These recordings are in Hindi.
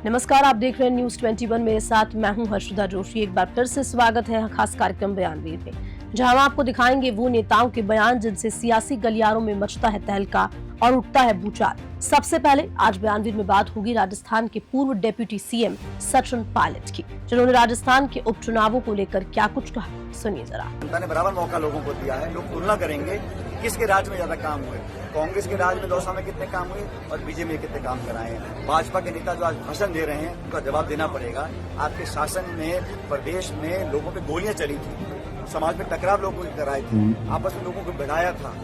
नमस्कार, आप देख रहे हैं न्यूज 21। मेरे साथ मैं हूं हर्षदा जोशी। एक बार फिर से स्वागत है खास कार्यक्रम बयानवीर में, जहां हम आपको दिखाएंगे वो नेताओं के बयान जिनसे सियासी गलियारों में मचता है तहलका और उठता है भूचाल। सबसे पहले आज बयानवीर में बात होगी राजस्थान के पूर्व डिप्टी सीएम सचिन पायलट की, जिन्होंने राजस्थान के उपचुनावों को लेकर क्या कुछ कहा, सुनिए जरा। जनता ने बराबर मौका लोगों को दिया है। लोग तुलना करेंगे किसके राज में ज्यादा काम हुए, कांग्रेस के राज में 2 साल में कितने काम हुए और बीजेपी में कितने काम कराए हैं। भाजपा के नेता जो आज भाषण दे रहे हैं उनका जवाब देना पड़ेगा। आपके शासन में प्रदेश में लोगों पे गोलियां चली थी, समाज में टकराव लोगों ने कराए थे, आपस में लोगों को भिड़ाया था।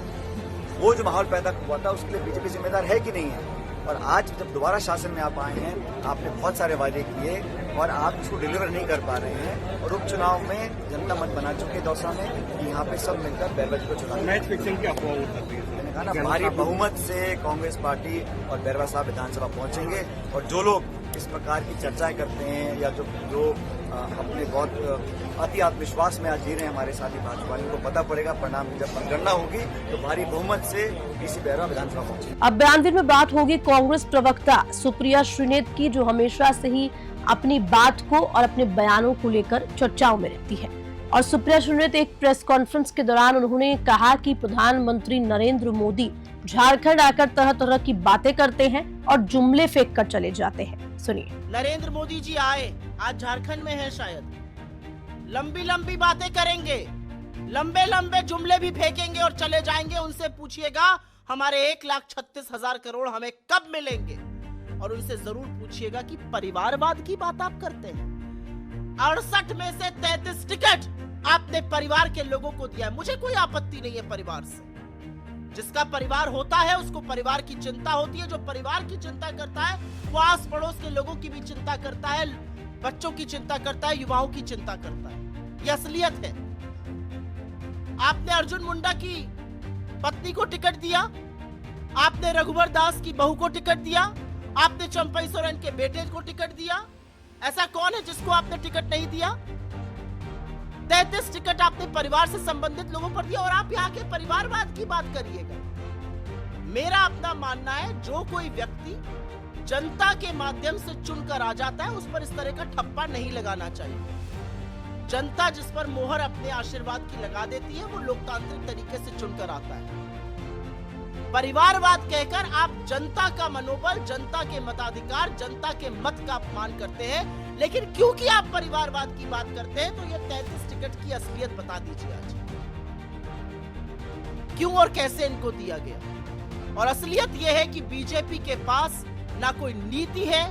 वो जो माहौल पैदा हुआ था उसके लिए बीजेपी जिम्मेदार है कि नहीं है। और आज जब दोबारा शासन में आप आए हैं, आपने बहुत सारे वादे किए और आप इसको डिलीवर नहीं कर पा रहे हैं। और उपचुनाव में जनता मत बना चुके दौसा में कि यहाँ पे सब मिलकर बैरवा को चुनाव मैच फिक्सिंग की अफवाह मैंने कहा ना, भारी बहुमत से कांग्रेस पार्टी और बैरवा साहब विधानसभा पहुंचेंगे। और जो लोग इस प्रकार की चर्चाएं करते हैं या जो अपने बहुत अति आत्मविश्वास में आज जी रहे हैं हमारे साथी भाजपा वाले, को पता पड़ेगा परिणाम की जब मतगणना होगी तो भारी बहुमत से डीसी बैरवा विधानसभा पहुंचेगी। अब बयानवीर में बात होगी कांग्रेस प्रवक्ता सुप्रिया श्रीनेत की, जो हमेशा से ही अपनी बात को और अपने बयानों को लेकर चर्चाओं में रहती है। और सुप्रिया श्रीनेत एक प्रेस कॉन्फ्रेंस के दौरान उन्होंने कहा कि प्रधानमंत्री नरेंद्र मोदी झारखंड आकर तरह तरह की बातें करते हैं और जुमले फेंक कर चले जाते हैं। सुनिए। नरेंद्र मोदी जी आए, आज झारखंड में है, शायद लंबी लंबी बातें करेंगे, लंबे लंबे जुमले भी फेंकेंगे और चले जाएंगे। उनसे पूछिएगा हमारे 1,36,000 करोड़ हमें कब मिलेंगे, और उनसे जरूर पूछिएगा कि परिवारवाद की बात आप करते हैं। 68 में से 33 टिकट आपने परिवार के लोगों को दिया है। मुझे कोई आपत्ति नहीं है परिवार से। जिसका परिवार होता है उसको परिवार की चिंता होती है। जो परिवार की चिंता करता है वो आस पड़ोस के लोगों की भी चिंता करता है, बच्चों की चिंता करता है, युवाओं की चिंता करता है। ये असलियत है। आपने अर्जुन मुंडा की पत्नी को टिकट दिया, आपने रघुवर दास की बहू को टिकट दिया, आपने चंपई सोरेन के बेटे को टिकट दिया। ऐसा कौन है जिसको आपने टिकट नहीं दिया? 33 टिकट आपने परिवार से संबंधित लोगों पर दिया और आप यहाँ के परिवारवाद की बात करिएगा। मेरा अपना मानना है, जो कोई व्यक्ति जनता के माध्यम से चुनकर आ जाता है उस पर इस तरह का ठप्पा नहीं लगाना चाहिए। जनता जिस पर मोहर अपने आशीर्वाद की लगा देती है वो लोकतांत्रिक तरीके से चुनकर आता है। परिवारवाद कहकर आप जनता का मनोबल, जनता के मताधिकार, जनता के मत का अपमान करते हैं। लेकिन क्योंकि आप परिवारवाद की बात करते हैं तो ये 33 टिकट की असलियत बता दीजिए आज, क्यों और कैसे इनको दिया गया। और असलियत यह है कि बीजेपी के पास ना कोई नीति है,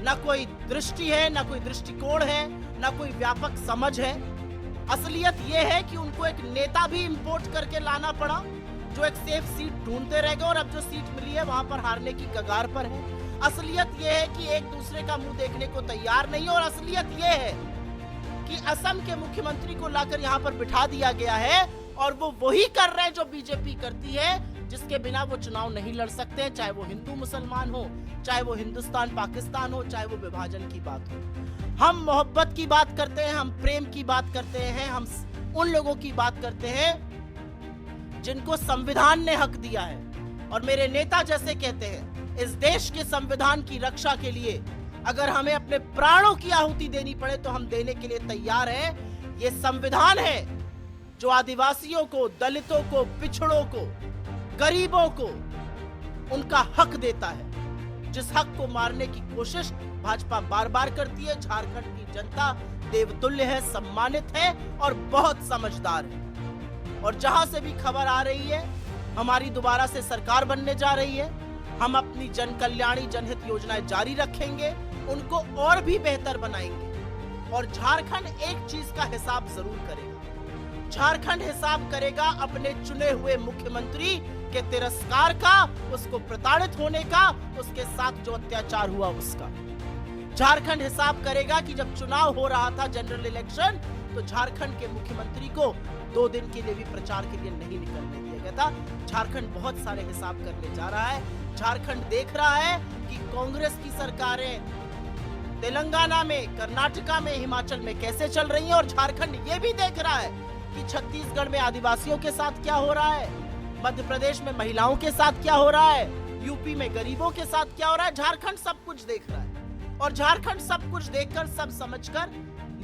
ना कोई दृष्टि है, ना कोई दृष्टिकोण है, ना कोई व्यापक समझ है। असलियत यह है कि उनको एक नेता भी इंपोर्ट करके लाना पड़ा जो एक सेफ सीट ढूंढते रह गए और अब जो सीट मिली है वहां पर हारने की कगार पर है। असलियत यह है कि एक दूसरे का मुंह देखने को तैयार नहीं है। और असलियत यह है कि असम के मुख्यमंत्री को लाकर यहां पर बिठा दिया गया है और वो वही कर रहे हैं जो बीजेपी करती है, जिसके बिना वो चुनाव नहीं लड़ सकते, चाहे वो हिंदू मुसलमान हो, चाहे वो हिंदुस्तान पाकिस्तान हो, चाहे वो विभाजन की बात हो। हम मोहब्बत की बात करते हैं, हम प्रेम की बात करते हैं, हम उन लोगों की बात करते हैं जिनको संविधान ने हक दिया है। और मेरे नेता जैसे कहते हैं, इस देश के संविधान की रक्षा के लिए अगर हमें अपने प्राणों की आहुति देनी पड़े तो हम देने के लिए तैयार हैं। ये संविधान है जो आदिवासियों को, दलितों को, पिछड़ों को, गरीबों को उनका हक देता है, जिस हक को मारने की कोशिश भाजपा बार बार करती है। झारखंड की जनता देवतुल्य है, सम्मानित है और बहुत समझदार है। और जहां से भी खबर आ रही है हमारी दोबारा से सरकार बनने जा रही है, हम अपनी जन कल्याणी जनहित योजनाएं जारी रखेंगे, उनको और भी बेहतर बनाएंगे। और झारखंड एक चीज का हिसाब जरूर करेगा, झारखंड हिसाब करेगा अपने चुने हुए मुख्यमंत्री के तिरस्कार का, उसको प्रताड़ित होने का, उसके साथ जो अत्याचार हुआ उसका। झारखंड हिसाब करेगा कि जब चुनाव हो रहा था, जनरल इलेक्शन, तो झारखंड के मुख्यमंत्री को 2 दिन के लिए भी प्रचार के लिए नहीं निकलने दिया गया था। झारखंड बहुत सारे हिसाब करने जा रहा है। झारखंड देख रहा है कि कांग्रेस की सरकारें तेलंगाना में, कर्नाटका में, हिमाचल में कैसे चल रही हैं, और झारखंड ये भी देख रहा है कि छत्तीसगढ़ में आदिवासियों के साथ क्या हो रहा है, मध्य प्रदेश में महिलाओं के साथ क्या हो रहा है, यूपी में गरीबों के साथ क्या हो रहा है। झारखंड सब कुछ देख रहा है। और झारखंड सब कुछ देखकर, सब समझकर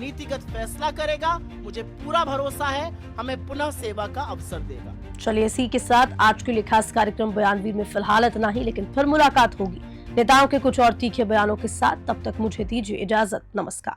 नीतिगत फैसला करेगा। मुझे पूरा भरोसा है हमें पुनः सेवा का अवसर देगा। चलिए, इसी के साथ आज के लिए खास कार्यक्रम बयानवीर में फिलहाल इतना ही, लेकिन फिर मुलाकात होगी नेताओं के कुछ और तीखे बयानों के साथ। तब तक मुझे दीजिए इजाजत। नमस्कार।